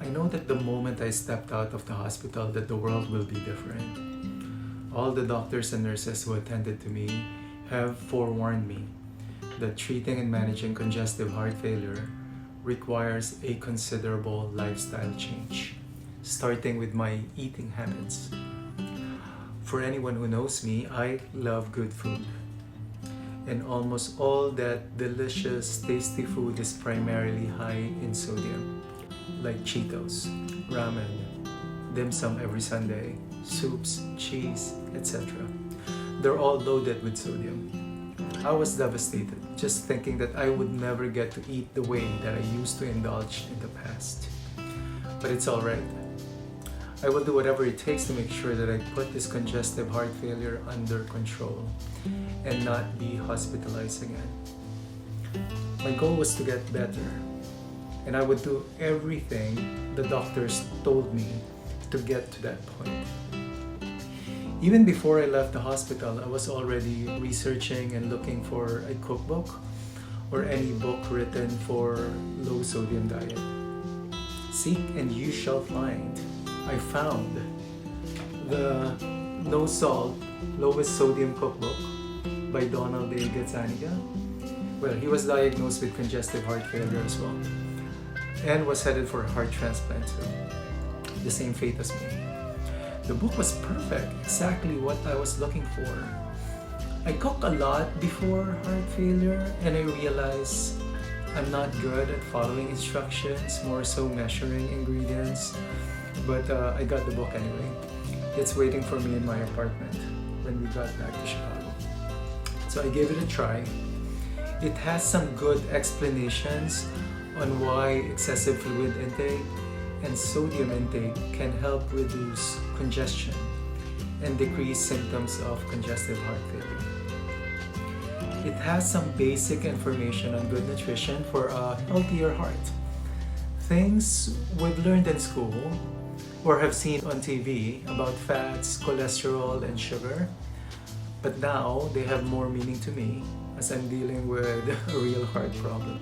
I know that the moment I stepped out of the hospital that the world will be different. All the doctors and nurses who attended to me have forewarned me that treating and managing congestive heart failure requires a considerable lifestyle change, starting with my eating habits. For anyone who knows me, I love good food. And almost all that delicious, tasty food is primarily high in sodium, like Cheetos, ramen, dim sum every Sunday, soups, cheese, etc. They're all loaded with sodium. I was devastated just thinking that I would never get to eat the way that I used to indulge in the past. But it's alright. I will do whatever it takes to make sure that I put this congestive heart failure under control and not be hospitalized again. My goal was to get better, and I would do everything the doctors told me to get to that point. Even before I left the hospital, I was already researching and looking for a cookbook or any book written for low sodium diet. Seek and you shall find. I found the No Salt, Lowest Sodium Cookbook by Donald A. Gazzaniga. Well, he was diagnosed with congestive heart failure as well and was headed for a heart transplant too. The same fate as me. The book was perfect, exactly what I was looking for. I cooked a lot before heart failure and I realized I'm not good at following instructions, more so measuring ingredients. But I got the book anyway. It's waiting for me in my apartment when we got back to Chicago. So I gave it a try. It has some good explanations on why excessive fluid intake and sodium intake can help reduce congestion and decrease symptoms of congestive heart failure. It has some basic information on good nutrition for a healthier heart. Things we've learned in school or have seen on TV about fats, cholesterol, and sugar, but now they have more meaning to me as I'm dealing with a real heart problem.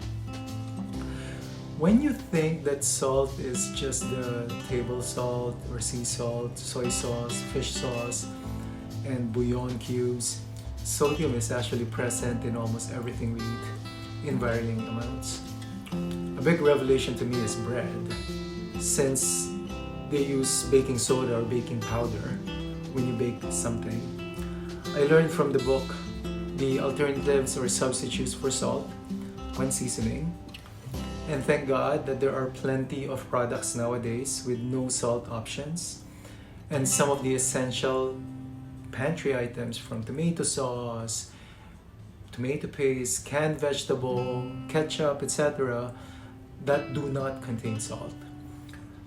When you think that salt is just the table salt or sea salt, soy sauce, fish sauce, and bouillon cubes, sodium is actually present in almost everything we eat in varying amounts. A big revelation to me is bread, since they use baking soda or baking powder when you bake something. I learned from the book the alternatives or substitutes for salt when seasoning. And thank God that there are plenty of products nowadays with no salt options. And some of the essential pantry items from tomato sauce, tomato paste, canned vegetable, ketchup, etc. that do not contain salt.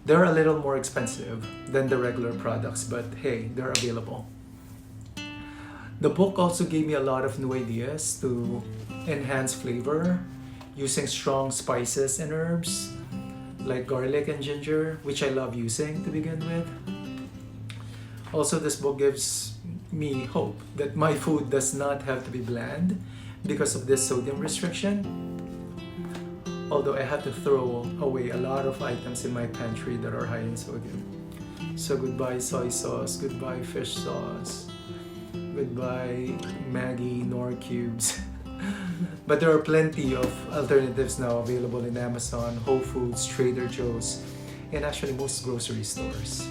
They're a little more expensive than the regular products, but hey, they're available. The book also gave me a lot of new ideas to enhance flavor using strong spices and herbs like garlic and ginger, which I love using to begin with. Also, this book gives me hope that my food does not have to be bland because of this sodium restriction. Although I have to throw away a lot of items in my pantry that are high in sodium. So goodbye soy sauce, goodbye fish sauce, goodbye Maggi Knorr cubes. But there are plenty of alternatives now available in Amazon, Whole Foods, Trader Joe's, and actually most grocery stores.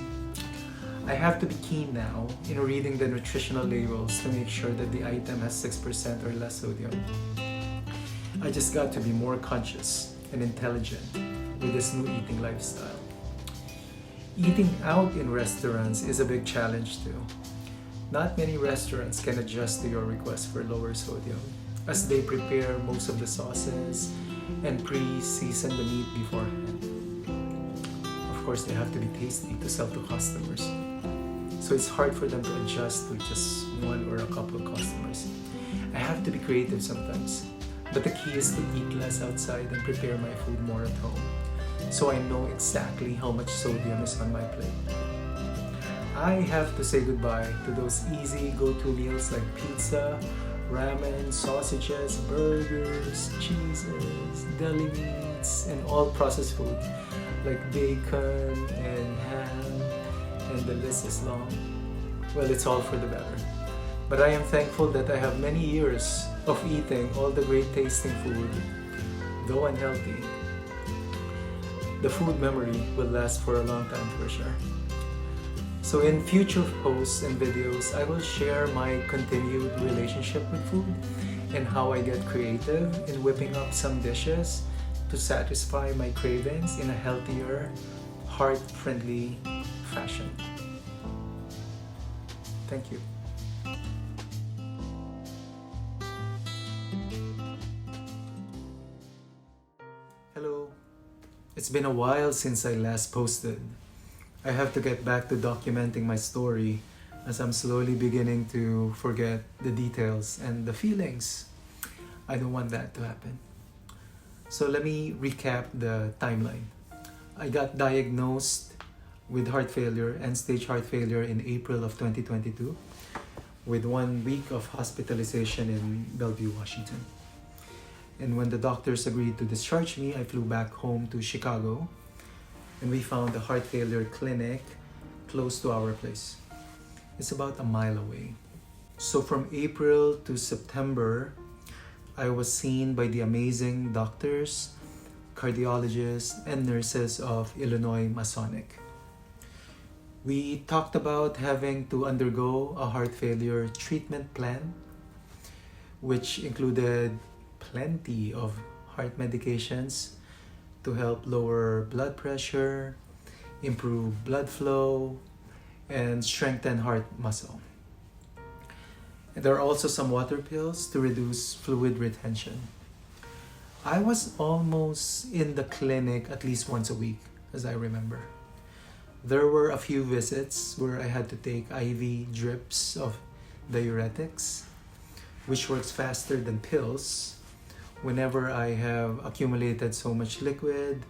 I have to be keen now in reading the nutritional labels to make sure that the item has 6% or less sodium. I just got to be more conscious and intelligent with this new eating lifestyle. Eating out in restaurants is a big challenge too. Not many restaurants can adjust to your request for lower sodium as they prepare most of the sauces and pre-season the meat beforehand. Of course, they have to be tasty to sell to customers. So it's hard for them to adjust to just one or a couple of customers. I have to be creative sometimes. But the key is to eat less outside and prepare my food more at home, so I know exactly how much sodium is on my plate. I have to say goodbye to those easy go-to meals like pizza, ramen, sausages, burgers, cheeses, deli meats, and all processed food like bacon and ham, and the list is long. Well, it's all for the better. But I am thankful that I have many years of eating all the great tasting food, though unhealthy. The food memory will last for a long time for sure. So in future posts and videos, I will share my continued relationship with food and how I get creative in whipping up some dishes to satisfy my cravings in a healthier, heart-friendly fashion. Thank you. Hello. It's been a while since I last posted. I have to get back to documenting my story as I'm slowly beginning to forget the details and the feelings. I don't want that to happen. So let me recap the timeline. I got diagnosed with heart failure, end-stage heart failure in April of 2022 with 1 week of hospitalization in Bellevue, Washington. And when the doctors agreed to discharge me, I flew back home to Chicago and we found a heart failure clinic close to our place. It's about a mile away. So from April to September, I was seen by the amazing doctors, cardiologists, and nurses of Illinois Masonic. We talked about having to undergo a heart failure treatment plan, which included plenty of heart medications to help lower blood pressure, improve blood flow, and strengthen heart muscle. And there are also some water pills to reduce fluid retention. I was almost in the clinic at least once a week, as I remember. There were a few visits where I had to take IV drips of diuretics, which works faster than pills whenever I have accumulated so much liquid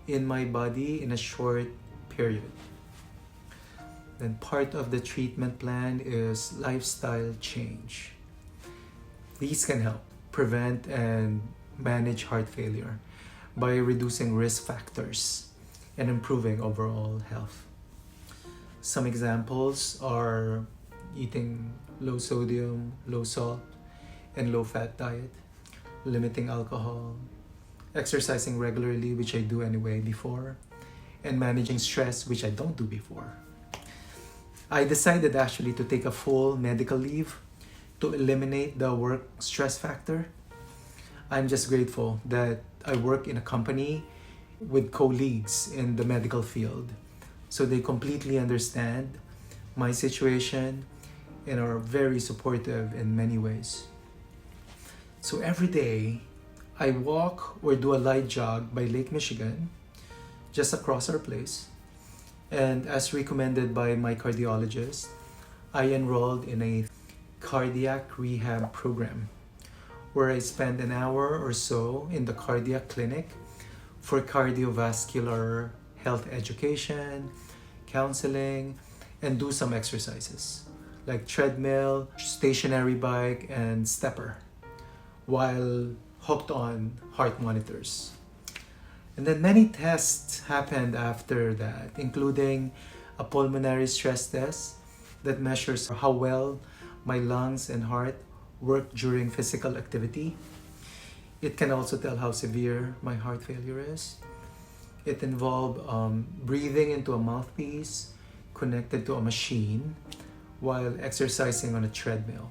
in my body in a short period. Then part of the treatment plan is lifestyle change. These can help prevent and manage heart failure by reducing risk factors and improving overall health. Some examples are eating low sodium, low salt, and low fat diet, limiting alcohol, exercising regularly, which I do anyway before, and managing stress, which I don't do before. I decided actually to take a full medical leave to eliminate the work stress factor. I'm just grateful that I work in a company with colleagues in the medical field, so they completely understand my situation and are very supportive in many ways. So every day, I walk or do a light jog by Lake Michigan, just across our place. And as recommended by my cardiologist, I enrolled in a cardiac rehab program where I spend an hour or so in the cardiac clinic for cardiovascular health education, counseling, and do some exercises like treadmill, stationary bike, and stepper, while hooked on heart monitors. And then many tests happened after that, including a pulmonary stress test that measures how well my lungs and heart work during physical activity. It can also tell how severe my heart failure is. It involved breathing into a mouthpiece connected to a machine while exercising on a treadmill.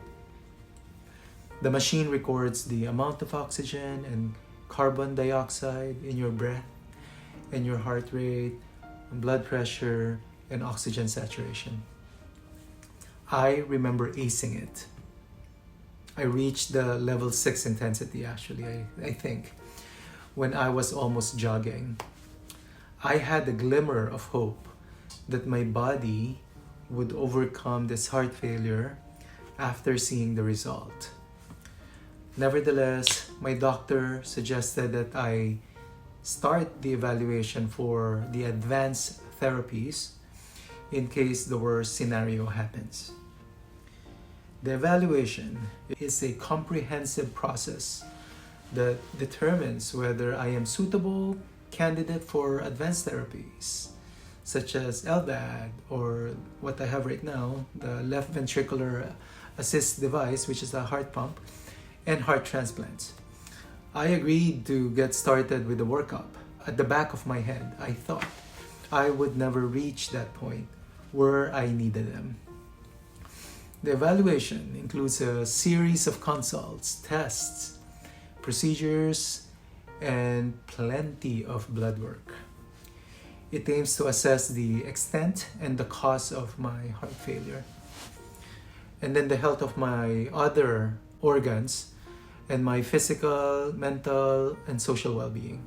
The machine records the amount of oxygen and carbon dioxide in your breath, and your heart rate, blood pressure, and oxygen saturation. I remember acing it. I reached the level 6 intensity actually, I think, when I was almost jogging. I had a glimmer of hope that my body would overcome this heart failure after seeing the result. Nevertheless, my doctor suggested that I start the evaluation for the advanced therapies in case the worst scenario happens. The evaluation is a comprehensive process that determines whether I am suitable candidate for advanced therapies, such as LVAD, or what I have right now, the left ventricular assist device, which is a heart pump, and heart transplants. I agreed to get started with the workup. At the back of my head, I thought I would never reach that point where I needed them. The evaluation includes a series of consults, tests, procedures, and plenty of blood work. It aims to assess the extent and the cause of my heart failure, and then the health of my other organs, and my physical, mental, and social well-being.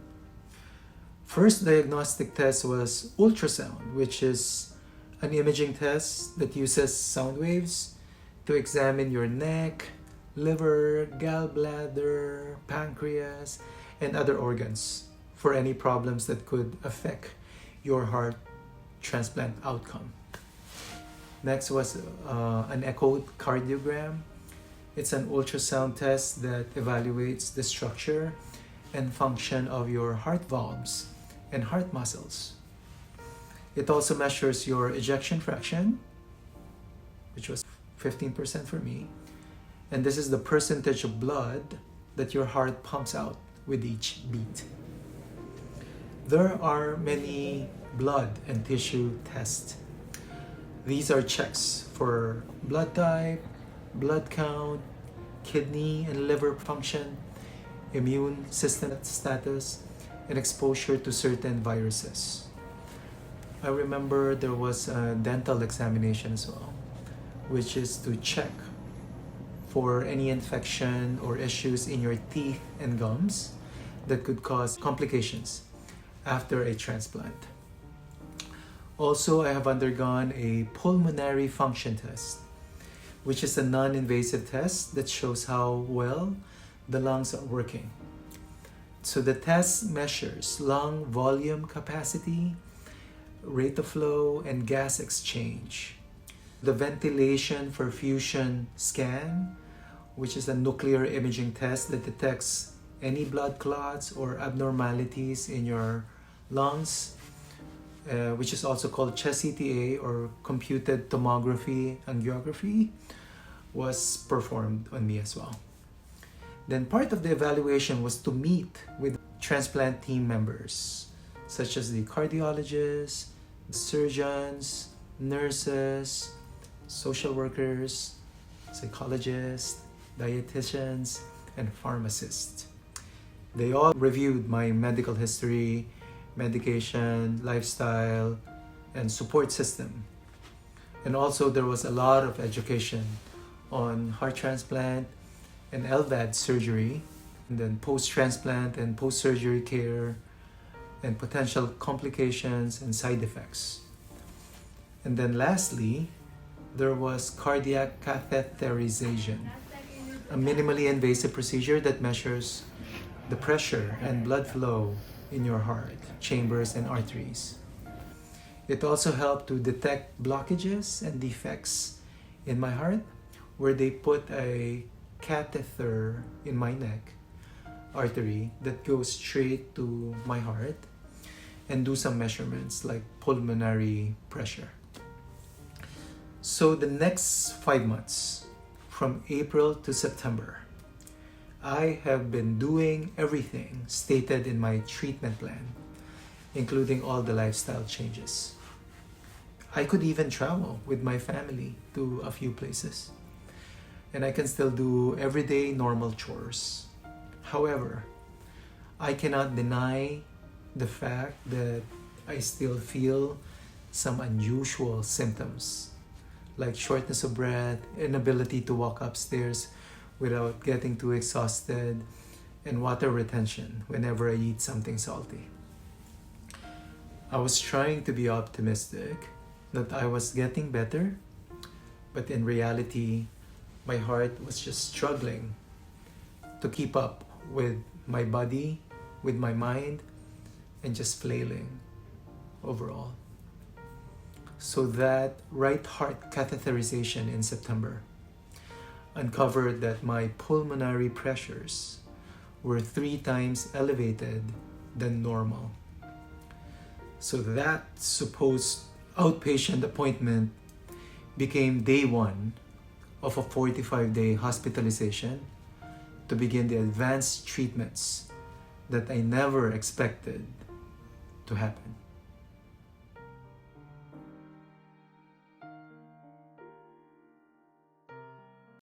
First diagnostic test was ultrasound, which is an imaging test that uses sound waves to examine your neck, liver, gallbladder, pancreas, and other organs for any problems that could affect your heart transplant outcome. Next was an echocardiogram. It's an ultrasound test that evaluates the structure and function of your heart valves and heart muscles. It also measures your ejection fraction, which was 15% for me. And this is the percentage of blood that your heart pumps out with each beat. There are many blood and tissue tests. These are checks for blood type, blood count, kidney and liver function, immune system status, and exposure to certain viruses. I remember there was a dental examination as well, which is to check for any infection or issues in your teeth and gums that could cause complications after a transplant. Also, I have undergone a pulmonary function test, which is a non-invasive test that shows how well the lungs are working. So the test measures lung volume capacity, rate of flow, and gas exchange. The ventilation perfusion scan, which is a nuclear imaging test that detects any blood clots or abnormalities in your lungs, which is also called chest CTA or computed tomography angiography, was performed on me as well. Then part of the evaluation was to meet with transplant team members, such as the cardiologists, surgeons, nurses, social workers, psychologists, dietitians, and pharmacists. They all reviewed my medical history, medication, lifestyle, and support system. And also there was a lot of education on heart transplant and LVAD surgery, and then post-transplant and post-surgery care, and potential complications and side effects. And then lastly, there was cardiac catheterization, a minimally invasive procedure that measures the pressure and blood flow in your heart chambers and arteries. It also helped to detect blockages and defects in my heart, where they put a catheter in my neck artery that goes straight to my heart and do some measurements like pulmonary pressure. So the next 5 months, from April to September, I have been doing everything stated in my treatment plan, including all the lifestyle changes. I could even travel with my family to a few places, and I can still do everyday normal chores. However, I cannot deny the fact that I still feel some unusual symptoms, like shortness of breath, inability to walk upstairs without getting too exhausted, and water retention whenever I eat something salty. I was trying to be optimistic that I was getting better, but in reality, my heart was just struggling to keep up with my body, with my mind, and just flailing overall. So that right heart catheterization in September uncovered that my pulmonary pressures were 3 times elevated than normal. So that supposed outpatient appointment became day one of a 45-day hospitalization to begin the advanced treatments that I never expected to happen.